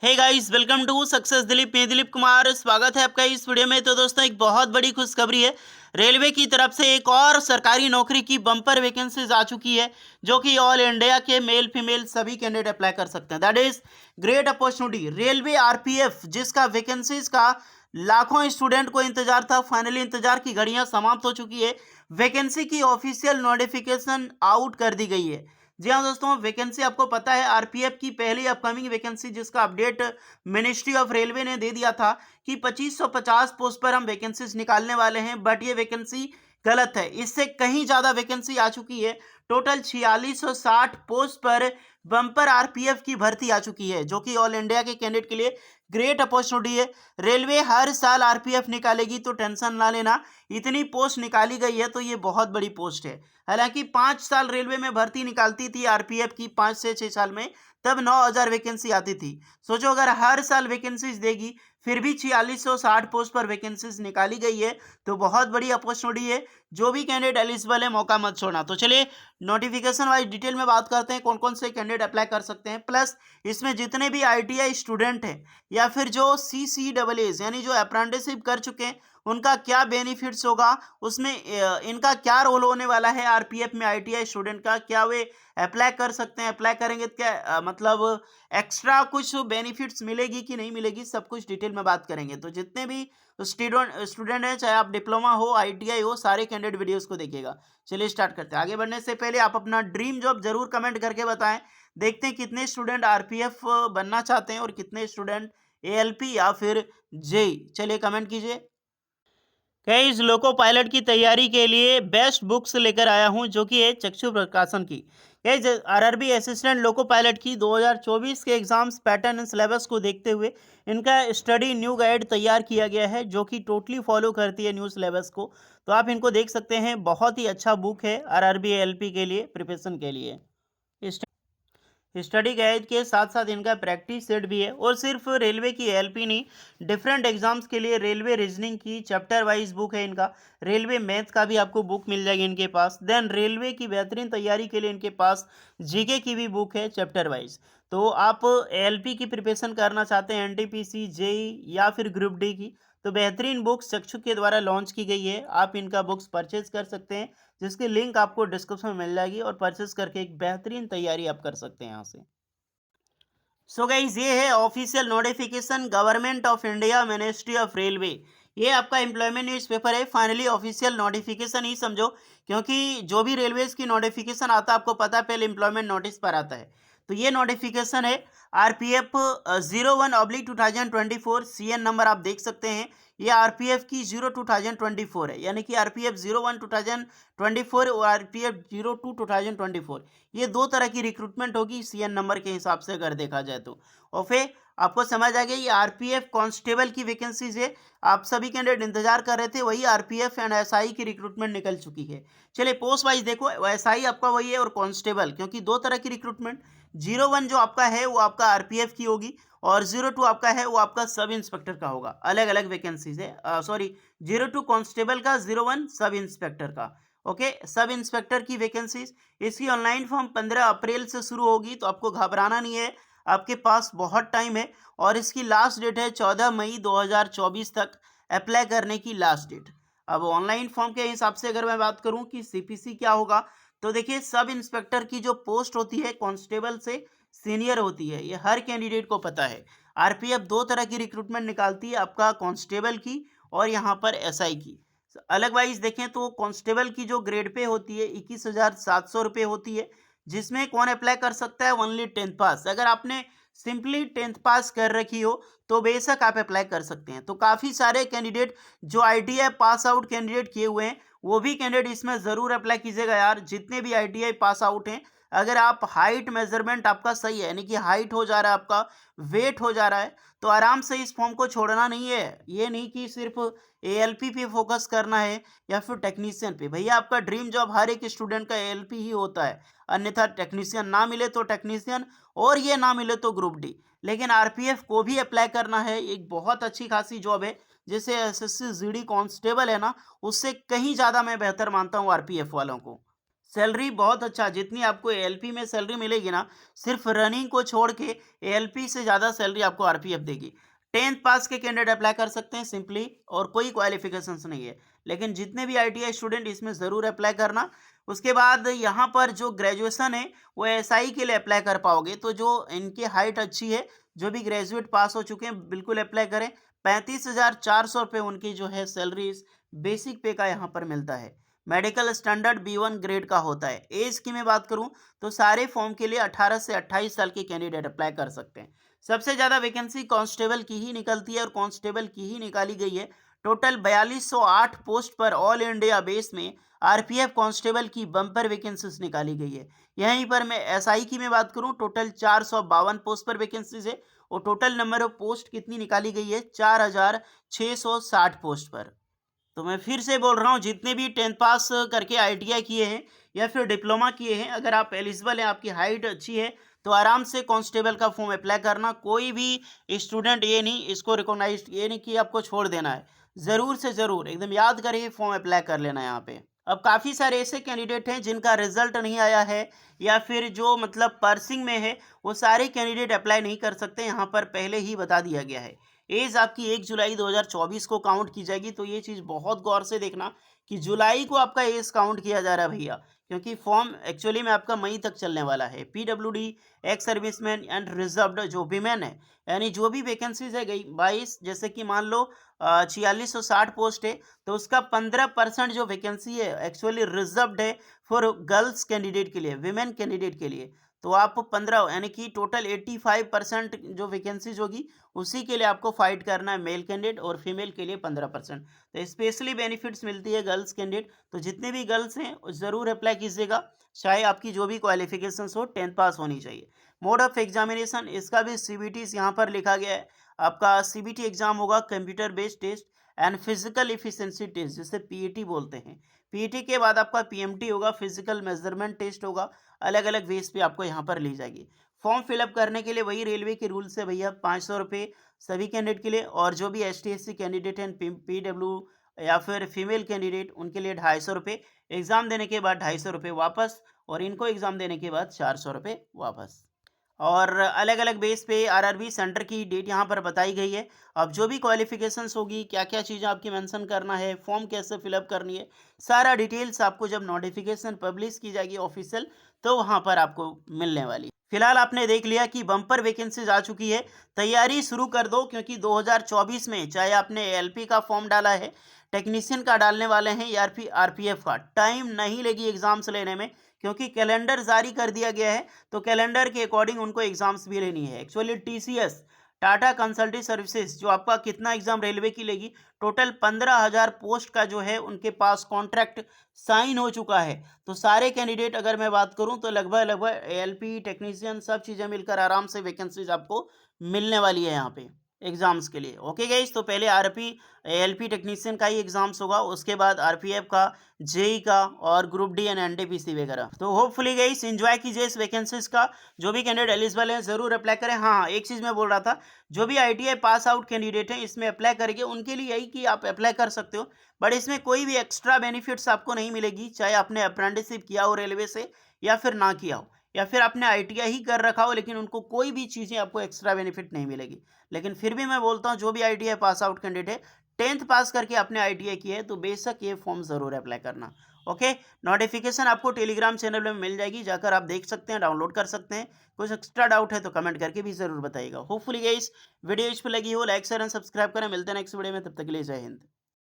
Hey guys, welcome to success Dilip. मैं दिलीप कुमार, स्वागत है आपका इस वीडियो में। तो दोस्तों, एक बहुत बड़ी खुशखबरी है। रेलवे की तरफ से एक और सरकारी नौकरी की बम्पर वैकेंसीज आ चुकी है, जो कि ऑल इंडिया के मेल फीमेल सभी कैंडिडेट अप्लाई कर सकते हैं। That is great opportunity. Railway RPF, जिसका वैकेंसीज का लाखों स्टूडेंट को इंतजार था, फाइनली इंतजार की घड़ियां समाप्त हो चुकी है। वैकेंसी की ऑफिशियल नोटिफिकेशन आउट कर दी गई है। जी हाँ दोस्तों, वैकेंसी आपको पता है, आरपीएफ की पहली अपकमिंग वैकेंसी, जिसका अपडेट मिनिस्ट्री ऑफ रेलवे ने दे दिया था कि 2550 पोस्ट पर हम वैकेंसीज निकालने वाले हैं, बट ये वैकेंसी गलत है। इससे कहीं ज़्यादा वैकेंसी आ चुकी है। टोटल 4660 पोस्ट पर बम्पर आरपीएफ की भर्ती आ चुकी है, जो कि ऑल इंडिया के कैंडिडेट के लिए ग्रेट अपॉर्चुनिटी है। रेलवे हर साल आरपीएफ निकालेगी, तो टेंशन ना लेना। इतनी पोस्ट निकाली गई है तो ये बहुत बड़ी पोस्ट है। हालांकि 5 साल रेलवे में भर्ती निकालती थी आरपीएफ की, 5 से 6 साल में, तब 9000 वैकेंसी आती थी। सोचो, अगर हर साल वैकेंसीज देगी, फिर भी 4660 पोस्ट पर वैकेंसीज निकाली गई है, तो बहुत बड़ी अपॉर्चुनिटी है। जो भी कैंडिडेट एलिजिबल है, मौका मत छोड़ना। तो चलिए नोटिफिकेशन वाइज डिटेल में बात करते हैं, कौन कौन से कैंडिडेट अप्लाई कर सकते हैं। प्लस इसमें जितने भी आईटीआई स्टूडेंट हैं, या फिर जो CCAA यानी जो अप्रेंटिसशिप कर चुके हैं, उनका क्या बेनिफिट्स होगा, उसमें इनका क्या रोल होने वाला है आरपीएफ में, आईटीआई स्टूडेंट का क्या वे अप्लाई कर सकते हैं, अप्लाई करेंगे तो क्या मतलब एक्स्ट्रा कुछ बेनिफिट्स मिलेगी कि नहीं मिलेगी, सब कुछ डिटेल में बात करेंगे। तो जितने भी स्टूडेंट हैं, चाहे आप डिप्लोमा हो, आईटीआई हो, सारे कैंडिडेट वीडियोस को देखिएगा। चलिए स्टार्ट करते हैं। आगे बढ़ने से पहले आप अपना ड्रीम जॉब जरूर कमेंट करके बताएं। देखते हैं कितने स्टूडेंट आरपीएफ बनना चाहते हैं और कितने स्टूडेंट एएलपी या फिर जेई। चलिए कमेंट कीजिए। गाइस, लोको पायलट की तैयारी के लिए बेस्ट बुक्स लेकर आया हूं, जो कि है चक्षु प्रकाशन की। Guys, RRB assistant loco pilot की 2024 के एग्जाम्स पैटर्न एंड सिलेबस को देखते हुए इनका स्टडी न्यू गाइड तैयार किया गया है, जो कि टोटली फॉलो करती है न्यू सिलेबस को। तो आप इनको देख सकते हैं, बहुत ही अच्छा बुक है आरआरबी एलपी के लिए, प्रिपरेशन के लिए। स्टडी गाइड के साथ साथ इनका प्रैक्टिस सेट भी है। और सिर्फ रेलवे की एलपी नहीं, डिफरेंट एग्जाम्स के लिए रेलवे रीजनिंग की चैप्टर वाइज बुक है इनका। रेलवे मैथ का भी आपको बुक मिल जाएगी इनके पास। देन रेलवे की बेहतरीन तैयारी के लिए इनके पास जीके की भी बुक है चैप्टर वाइज। तो आप एलपी की प्रिपरेशन करना चाहते हैं, एनटीपीसी, जेई या फिर ग्रुप डी की, तो बेहतरीन बुक्स चक्षु के द्वारा लॉन्च की गई है। आप इनका बुक्स परचेज कर सकते हैं, जिसकी लिंक आपको डिस्क्रिप्शन में मिल जाएगी, और परचेस करके एक बेहतरीन तैयारी आप कर सकते हैं यहाँ से। सो गाइज, ये है official notification government of India, ministry of railway. ये आपका एम्प्लॉयमेंट न्यूज़पेपर है। फाइनली ऑफिशियल नोटिफिकेशन ही समझो, क्योंकि जो भी रेलवेज की नोटिफिकेशन आता है, आपको पता है, पहले एम्प्लॉयमेंट नोटिस पर आता है। तो ये नोटिफिकेशन है आरपीएफ 01/2024। CN नंबर आप देख सकते हैं। ये आरपीएफ की 02/2024 है, यानी कि आरपीएफ 01/2024 और आरपीएफ 02/2024। ये दो तरह की रिक्रूटमेंट होगी सीएन नंबर के हिसाब से, अगर देखा जाए तो। और फिर आपको समझ आ गया, ये आरपीएफ कांस्टेबल की वैकेंसीज है। आप सभी कैंडिडेट इंतजार कर रहे थे, वही आरपीएफ एंड एसआई की रिक्रूटमेंट निकल चुकी है। चलिए पोस्ट वाइज देखो, एसआई आपका वही है और कांस्टेबल, क्योंकि दो तरह की रिक्रूटमेंट। 01 जो आपका है वो आपका आरपीएफ की होगी, और 02 आपका है वो आपका सब इंस्पेक्टर का होगा। अलग अलग वैकेंसीज है। सॉरी, 02 कांस्टेबल का, 01 सब इंस्पेक्टर का। ओके, सब इंस्पेक्टर की वैकेंसीज। इसकी ऑनलाइन फॉर्म 15 अप्रैल से शुरू होगी, तो आपको घबराना नहीं है, आपके पास बहुत टाइम है। और इसकी लास्ट डेट है 14 मई 2024 तक अप्लाई करने की लास्ट डेट। अब ऑनलाइन फॉर्म के हिसाब से अगर मैं बात करूं कि सीपीसी क्या होगा, तो देखिए, सब इंस्पेक्टर की जो पोस्ट होती है कांस्टेबल से सीनियर होती है, ये हर कैंडिडेट को पता है। आरपीएफ दो तरह की रिक्रूटमेंट निकालती है, आपका कांस्टेबल की और यहाँ पर एसआई की। अलग वाइज देखें तो कांस्टेबल की जो ग्रेड पे होती है 21,700 रुपये होती है, जिसमें कौन अप्लाई कर सकता है, ओनली 10th पास। अगर आपने सिंपली 10th पास कर रखी हो, तो बेशक आप अप्लाई कर सकते हैं। तो काफ़ी सारे कैंडिडेट जो आईटीआई पास आउट कैंडिडेट किए हुए हैं, वो भी कैंडिडेट इसमें ज़रूर अप्लाई कीजिएगा यार, जितने भी आईटीआई पास आउट हैं। अगर आप हाइट मेजरमेंट आपका सही है, यानी कि हाइट हो जा रहा है आपका, वेट हो जा रहा है, तो आराम से इस फॉर्म को छोड़ना नहीं है। ये नहीं कि सिर्फ एएलपी पे फोकस करना है या फिर टेक्नीशियन पे। भैया, आपका ड्रीम जॉब हर एक स्टूडेंट का एएलपी ही होता है, अन्यथा टेक्नीशियन ना मिले तो टेक्नीशियन, और ये ना मिले तो ग्रुप डी। लेकिन आरपीएफ को भी अप्लाई करना है, एक बहुत अच्छी खासी जॉब है। जैसे एसएससी जीडी कांस्टेबल है ना, उससे कहीं ज़्यादा मैं बेहतर मानता हूँ आरपीएफ वालों को। सैलरी बहुत अच्छा, जितनी आपको एएलपी में सैलरी मिलेगी ना, सिर्फ रनिंग को छोड़ के एएलपी से ज़्यादा सैलरी आपको आरपीएफ देगी। 10th पास के कैंडिडेट अप्लाई कर सकते हैं सिंपली, और कोई क्वालिफिकेशंस नहीं है। लेकिन जितने भी आईटीआई स्टूडेंट इसमें ज़रूर अप्लाई करना। उसके बाद यहाँ पर जो ग्रेजुएशन है वो एसआई के लिए अप्लाई कर पाओगे, तो जो इनकी हाइट अच्छी है, जो भी ग्रेजुएट पास हो चुके हैं बिल्कुल अप्लाई करें। 35,400 रुपये उनकी जो है सैलरी बेसिक पे का यहाँ पर मिलता है। मेडिकल स्टैंडर्ड B1 ग्रेड का होता है। एज की मैं बात करूं तो सारे फॉर्म के लिए 18 से 28 साल के कैंडिडेट अप्लाई कर सकते हैं। सबसे ज़्यादा वैकेंसी कांस्टेबल की ही निकलती है और कांस्टेबल की ही निकाली गई है। टोटल 4208 पोस्ट पर ऑल इंडिया बेस में आरपीएफ कांस्टेबल की बम्पर वैकेंसीज निकाली गई है। यहीं पर मैं एसआई की मैं बात करूं, टोटल 452 पोस्ट पर वैकेंसीज है, और टोटल नंबर ऑफ पोस्ट कितनी निकाली गई है, 4660 पोस्ट पर। तो मैं फिर से बोल रहा हूँ, जितने भी 10th पास करके आईटीआई किए हैं या फिर डिप्लोमा किए हैं, अगर आप एलिजिबल हैं, आपकी हाइट अच्छी है, तो आराम से कांस्टेबल का फॉर्म अप्लाई करना। कोई भी स्टूडेंट ये नहीं इसको रिकॉग्नाइज, ये नहीं कि आपको छोड़ देना है, ज़रूर से ज़रूर एकदम याद करके फॉर्म अप्लाई कर लेना यहाँ पे। अब काफ़ी सारे ऐसे कैंडिडेट हैं जिनका रिजल्ट नहीं आया है, या फिर जो मतलब पर्सिंग में है, वो सारे कैंडिडेट अप्लाई नहीं कर सकते। यहाँ पर पहले ही बता दिया गया है, एज आपकी 1 जुलाई 2024 को काउंट की जाएगी। तो ये चीज़ बहुत गौर से देखना कि जुलाई को आपका एज काउंट किया जा रहा है भैया, क्योंकि फॉर्म एक्चुअली में आपका मई तक चलने वाला है। PWD, ex serviceman and reserved जो वीमेन है, यानी जो भी वैकेंसीज है गई 22, जैसे कि मान लो 4660 पोस्ट है, तो उसका 15% जो वैकेंसी है एक्चुअली रिजर्व्ड है फॉर गर्ल्स कैंडिडेट के लिए, वीमेन कैंडिडेट के लिए। तो आप 15 यानी कि टोटल 85% जो वैकेंसीज होगी उसी के लिए आपको फाइट करना है, मेल कैंडिडेट, और फीमेल के लिए 15%। तो स्पेशली बेनिफिट्स मिलती है गर्ल्स कैंडिडेट। तो जितने भी गर्ल्स हैं ज़रूर अप्लाई कीजिएगा, चाहे आपकी जो भी क्वालिफिकेशंस हो 10th पास होनी चाहिए। मोड ऑफ एग्जामिनेशन, इसका भी सीबीटी यहाँ पर लिखा गया है। आपका सीबीटी एग्जाम होगा computer based test and physical efficiency test, जिसे पीईटी बोलते हैं। पीईटी के बाद आपका पीएमटी होगा, फिजिकल मेजरमेंट टेस्ट होगा। अलग अलग वेज पे आपको यहाँ पर ली जाएगी। फॉर्म फिलअप करने के लिए वही रेलवे के रूल से भैया 500 रुपये सभी कैंडिडेट के लिए, और जो भी ST SC कैंडिडेट हैं, पीडब्ल्यू या फिर फीमेल कैंडिडेट, उनके लिए 250 रुपये। एग्ज़ाम देने के बाद 250 रुपये वापस, और इनको एग्ज़ाम देने के बाद 400 रुपये वापस। और अलग अलग बेस पे आरआरबी सेंटर की डेट यहाँ पर बताई गई है। अब जो भी क्वालिफिकेशंस होगी, क्या क्या चीज़ें आपकी मेंशन करना है, फॉर्म कैसे फिलअप करनी है, सारा डिटेल्स आपको जब नोटिफिकेशन पब्लिश की जाएगी ऑफिशियल, तो वहाँ पर आपको मिलने वाली। फिलहाल आपने देख लिया कि बम्पर वैकेंसीज आ चुकी है, तैयारी शुरू कर दो, क्योंकि 2024 में चाहे आपने एएलपी का फॉर्म डाला है, टेक्नीशियन का डालने वाले हैं, या फिर आरपीएफ का, टाइम नहीं लेगी एग्जाम्स लेने में, क्योंकि कैलेंडर जारी कर दिया गया है। तो कैलेंडर के अकॉर्डिंग उनको एग्जाम्स भी लेनी है। Actually TCS, Tata consulting services, जो आपका कितना एग्जाम रेलवे की लेगी, टोटल 15,000 पोस्ट का जो है उनके पास कॉन्ट्रैक्ट साइन हो चुका है। तो सारे कैंडिडेट अगर मैं बात करूं तो लगभग लगभग एएलपी टेक्नीशियन सब चीज़ें मिलकर आराम से वैकेंसीज आपको मिलने वाली है यहाँ पे एग्जाम्स के लिए। ओके गाइस, तो पहले आरपी एएलपी टेक्नीशियन का ही एग्जाम्स होगा, उसके बाद आरपीएफ का, जेई का, और ग्रुप डी एंड एनटीपीसी वगैरह। तो होपफुली गाइस एंजॉय कीजिए इस वैकेंसीज का। जो भी कैंडिडेट एलिजिबल है जरूर अप्लाई करें। हाँ, एक चीज़ मैं बोल रहा था, जो भी आईटीआई पास आउट कैंडिडेट हैं इसमें अप्लाई करेंगे, उनके लिए यही कि आप अप्लाई कर सकते हो, बट इसमें कोई भी एक्स्ट्रा बेनिफिट्स आपको नहीं मिलेगी, चाहे आपने अप्रेंटिसशिप किया हो रेलवे से या फिर ना किया हो, या फिर आपने आईटीआई ही कर रखा हो, लेकिन उनको कोई भी चीज़ें आपको एक्स्ट्रा बेनिफिट नहीं मिलेगी। लेकिन फिर भी मैं बोलता हूँ, जो भी आईटीआई पास आउट कैंडिडेट है, 10th पास करके आपने आईटीआई किया है, तो बेशक ये फॉर्म ज़रूर अप्लाई करना। ओके, नोटिफिकेशन आपको टेलीग्राम चैनल में मिल जाएगी, जाकर आप देख सकते हैं, डाउनलोड कर सकते हैं। कुछ एक्स्ट्रा डाउट है तो कमेंट करके भी ज़रूर बताइएगा। होपफुली गाइस वीडियो इस पर लगी हो, लाइक शेयर एंड सब्सक्राइब करें। मिलते हैं नेक्स्ट वीडियो में, तब तक के लिए जय हिंद।